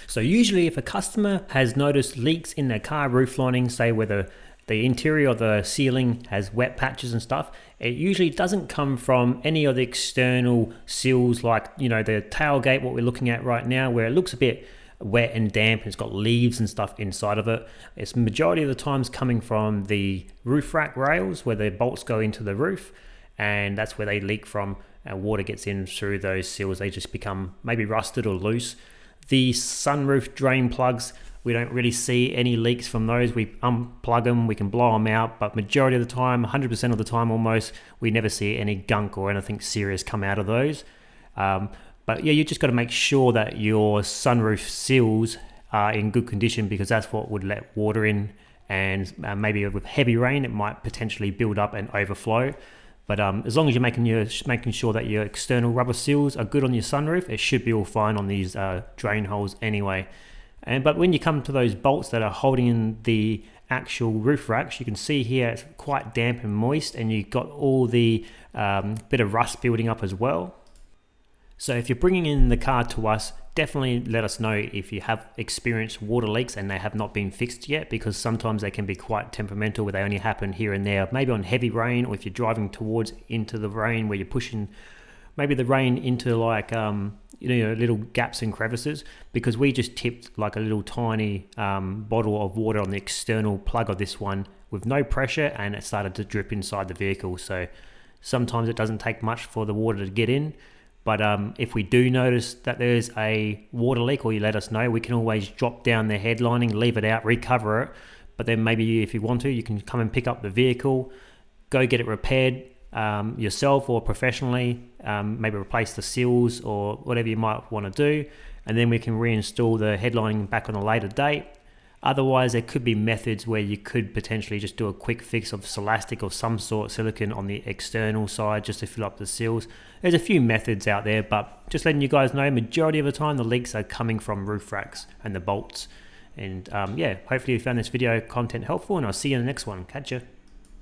So usually if a customer has noticed leaks in their car roof lining, say where the interior of the ceiling has wet patches and stuff, it usually doesn't come from any of the external seals, like, you know, the tailgate, what we're looking at right now, where it looks a bit wet and damp and it's got leaves and stuff inside of it. It's majority of the times coming from the roof rack rails where the bolts go into the roof, and that's where they leak from. Water gets in through those seals, they just become maybe rusted or loose. The sunroof drain plugs, we don't really see any leaks from those. We unplug them, we can blow them out, but majority of the time, 100% of the time almost, we never see any gunk or anything serious come out of those. But yeah, you just got to make sure that your sunroof seals are in good condition, because that's what would let water in, and maybe with heavy rain it might potentially build up and overflow. But as long as you're making sure that your external rubber seals are good on your sunroof, it should be all fine on these drain holes anyway. But when you come to those bolts that are holding in the actual roof racks, you can see here it's quite damp and moist, and you've got all the bit of rust building up as well. So if you're bringing in the car to us, definitely let us know if you have experienced water leaks and they have not been fixed yet, because sometimes they can be quite temperamental, where they only happen here and there, maybe on heavy rain, or if you're driving towards into the rain where you're pushing maybe the rain into like little gaps and crevices, because we just tipped like a little tiny bottle of water on the external plug of this one with no pressure, and it started to drip inside the vehicle. So sometimes it doesn't take much for the water to get in. But if we do notice that there's a water leak, or you let us know, we can always drop down the headlining, leave it out, recover it. But then maybe if you want to, you can come and pick up the vehicle, go get it repaired yourself or professionally, maybe replace the seals or whatever you might want to do. And then we can reinstall the headlining back on a later date. Otherwise, there could be methods where you could potentially just do a quick fix of Celastic or some sort, silicone on the external side, just to fill up the seals. There's a few methods out there, but just letting you guys know, majority of the time the leaks are coming from roof racks and the bolts. And yeah, hopefully you found this video content helpful, and I'll see you in the next one. Catch ya.